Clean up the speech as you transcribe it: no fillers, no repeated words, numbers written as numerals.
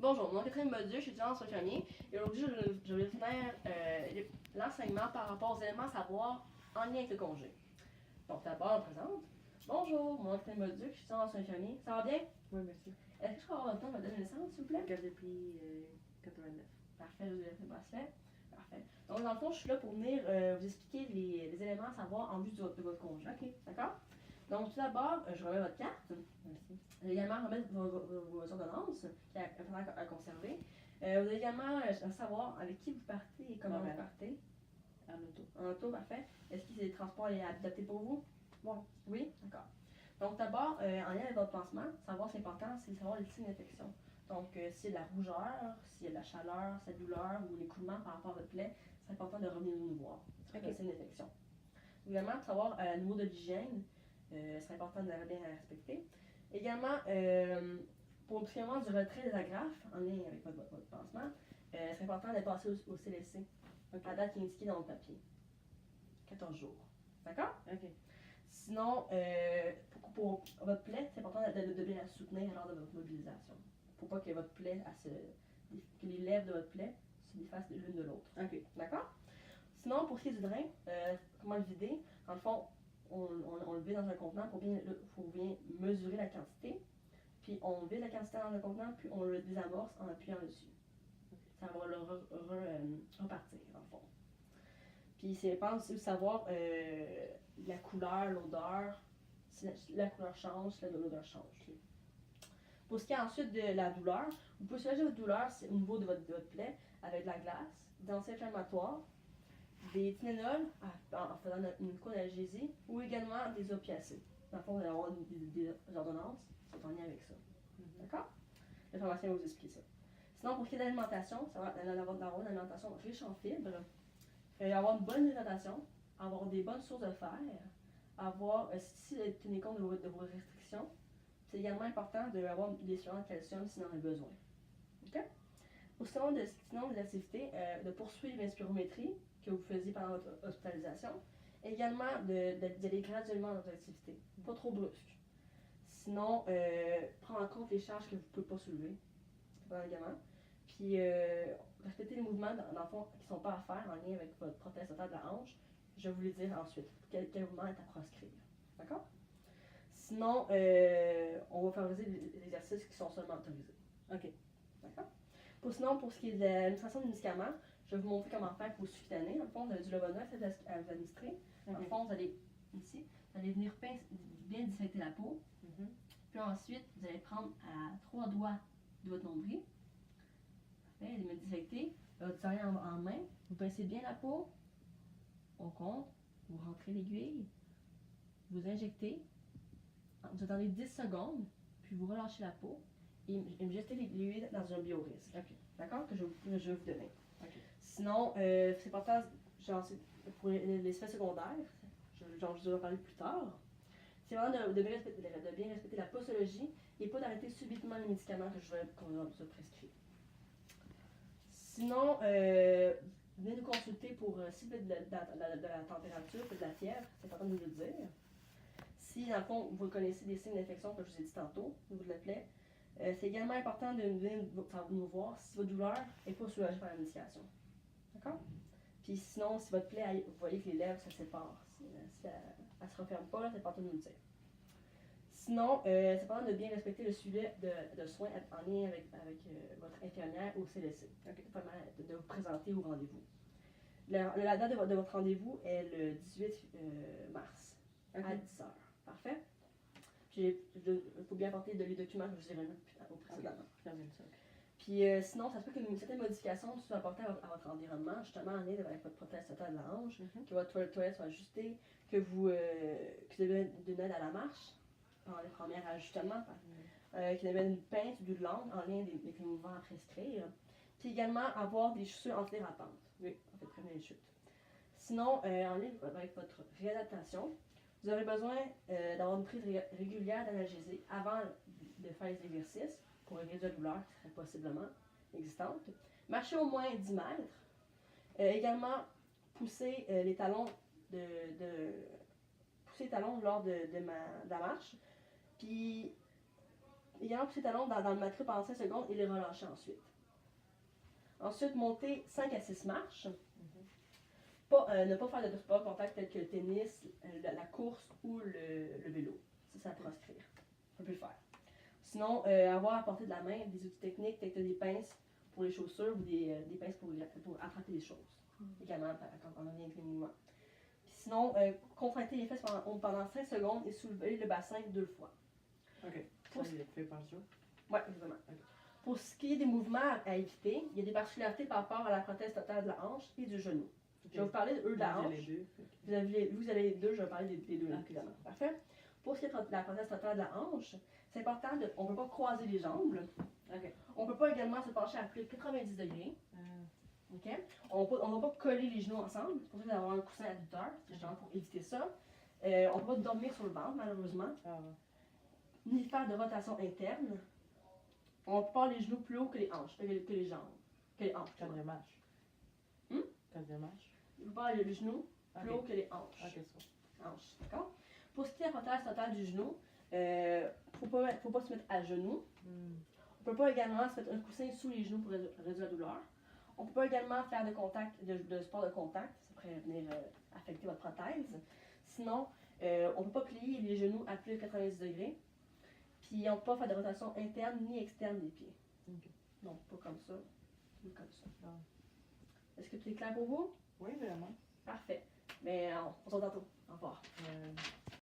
Bonjour, mon nom est Catherine Baudieu, je suis étudiante en soins infirmiers et aujourd'hui je vais vous faire l'enseignement par rapport aux éléments à savoir en lien avec le congé. Donc d'abord, on présente. Bonjour, mon nom est Catherine Baudieu, je suis étudiante en soins infirmiers. Ça va bien? Oui, merci. Est-ce que je peux avoir votre temps de date de naissance, s'il vous plaît? Garde depuis 89. Parfait, je vous ai fait Parfait. Donc dans le fond, je suis là pour venir vous expliquer les éléments à savoir en vue de votre congé. OK. D'accord? Donc tout d'abord, je remets votre carte. Merci. Vous allez également remettre vos ordonnances qui est important à conserver. Vous allez également savoir avec qui vous partez et comment vous partez. En auto. En auto, parfait. Est-ce que les transports est adapté pour vous? Bon. Oui? D'accord. Donc d'abord, en lien avec votre pansement, savoir c'est important, c'est de savoir les signes d'infection. Donc s'il y a de la rougeur, s'il y a de la chaleur, s'il y a de la douleur ou l'écoulement par rapport à votre plaie, c'est important de revenir nous voir. C'est un signe d'infection. Également, pour savoir au niveau de l'hygiène, c'est important de bien respecter. Également, pour le traitement du retrait des agrafes, en lien avec votre pansement, c'est important de passer au CLSC, à date qui est indiquée dans votre papier. 14 jours. D'accord? OK. Sinon, pour votre plaie, c'est important de bien la soutenir lors de votre mobilisation. Pour pas que votre plaie, que les lèvres de votre plaie se défassent l'une de l'autre. OK. D'accord? Sinon, pour ce qui est du drain, comment le vider? Dans le fond, on le vide dans un contenant pour bien mesurer la quantité. Puis on vide la quantité dans le contenant, puis on le désamorce en appuyant dessus. Ça va le repartir, dans le fond. Puis c'est important aussi de savoir la couleur, l'odeur, si la couleur change, si l'odeur change. Pour ce qui est ensuite de la douleur, vous pouvez soulager votre douleur au niveau de votre plaie avec de la glace, des anti-inflammatoires, des Tylenol en faisant une co-analgésie ou également des opiacés. Dans le fond, vous allez avoir des ordonnances qui sont en lien avec ça. D'accord? Le pharmacien va vous expliquer ça. Sinon, pour ce qui est de l'alimentation, ça va avoir une alimentation riche en fibres, avoir une bonne hydratation, avoir des bonnes sources de fer, avoir, si vous tenez compte de vos restrictions, c'est également important d'avoir des suppléments de calcium si vous en avez besoin. OK? Sinon, des activités, de poursuivre l'inspirométrie que vous faisiez pendant votre hospitalisation. Également, d'aller graduellement dans votre activité, pas trop brusque. Sinon, prendre en compte les charges que vous ne pouvez pas soulever pendant également. Puis, respecter les mouvements, dans le fond, qui ne sont pas à faire en lien avec votre prothèse totale de la hanche. Je vais vous les dire ensuite. Quel mouvement est à proscrire. D'accord? Sinon, on va favoriser des exercices qui sont seulement autorisés. OK. D'accord? Sinon, pour ce qui est de l'administration des médicaments, je vais vous montrer comment faire pour sous-cutané. Dans le fond, vous avez du Lovenox à vous administrer. Dans le fond, vous allez ici, vous allez venir bien disséquer la peau. Puis ensuite, vous allez prendre à 3 doigts de votre nombril. Parfait, les disséquer. Votre serré en main. Vous pincez bien la peau. On compte. Vous rentrez l'aiguille. Vous injectez. Vous attendez 10 secondes. Puis vous relâchez la peau. Et me jetez l'aiguille dans un biorisque. OK. D'accord? Que je vais vous donner. OK. Sinon, c'est important, genre, pour les effets secondaires, je vous en parler plus tard, c'est vraiment de bien respecter la posologie et pas d'arrêter subitement les médicaments qu'on vous a prescrits. Sinon, venez nous consulter pour si vous avez de la température, de la fièvre, c'est important de nous le dire. Si, dans le fond, vous connaissez des signes d'infection, comme je vous ai dit tantôt, au niveau de la plaie, c'est également important de venir nous voir si votre douleur n'est pas soulagée par la médication. D'accord? Puis sinon, si votre plaie, vous voyez que les lèvres se séparent, si elle ne se referme pas, c'est important de nous le dire. Sinon, c'est important de bien respecter le suivi de soins en lien avec votre infirmière au CLSC. Okay. De vous présenter au rendez-vous. La date de votre rendez-vous est le 18 mars à 10h. Parfait? Puis, il faut bien apporter les documents que je vous ai remis au précédemment. Puis sinon, ça se peut que certaines modifications soient apportées à votre environnement, justement en lien avec votre prothèse totale de la hanche, que votre toilette soit ajustée, que vous avez une aide à la marche, pendant les premiers ajustements, qu'il y avait une pince ou de langue en lien avec les mouvements à prescrire. Puis également avoir des chaussures antidérapantes. Oui, en fait, prévenir les chutes. Sinon, en lien avec votre réadaptation, vous aurez besoin d'avoir une prise régulière d'analgésie avant de faire les exercices pour réduire la douleur qui serait possiblement existante. Marcher au moins 10 mètres. Également, pousser les talons pousser les talons lors de la marche. Puis, également pousser les talons dans le mattress pendant 5 secondes et les relâcher ensuite. Ensuite, monter 5 à 6 marches. Ne pas faire de sport contact tel que le tennis, la course ou le vélo. Ça à proscrire. On peut le faire. Sinon, avoir à portée de la main des outils techniques tels que des pinces pour les chaussures ou des pinces pour attraper les choses. Également, quand on revient avec les mouvements. Puis sinon, contracter les fesses pendant 5 secondes et soulever le bassin 2 fois. OK. Ça, il est fait par jour. Oui, exactement. Ok. Pour ce qui est des mouvements à éviter, il y a des particularités par rapport à la prothèse totale de la hanche et du genou. Je vais vous parler de la hanche. Vous avez les deux, je vais parler des deux évidemment. Parfait. Pour ce qui est de la prothèse totale de la hanche, c'est important, on ne peut pas croiser les jambes. OK. On ne peut pas également se pencher à plus de 90 degrés. OK? On ne va pas coller les genoux ensemble. C'est pour ça qu'il va y avoir un coussin adducteur. C'est justement pour éviter ça. On ne peut pas dormir sur le ventre, malheureusement. Ni faire de rotation interne. On peut pas avoir les genoux plus haut que les hanches, que les jambes. Que les hanches. Quand je marche. Quand je marche. On peut pas avoir les genoux plus haut que les hanches. OK, ça. Hanches, d'accord? Pour ce qui est de la prothèse totale du genou, faut pas se mettre à genoux. On peut pas également se mettre un coussin sous les genoux pour réduire la douleur. On peut pas également faire de sport de contact, ça pourrait venir affecter votre prothèse. Sinon, on peut pas plier les genoux à plus de 90 degrés. Puis on peut pas faire de rotation interne ni externe des pieds. OK. Non, pas comme ça, ni comme ça. Ah. Est-ce que tout est clair pour vous? Oui, vraiment. Parfait. Mais on se retrouve tantôt. Au revoir.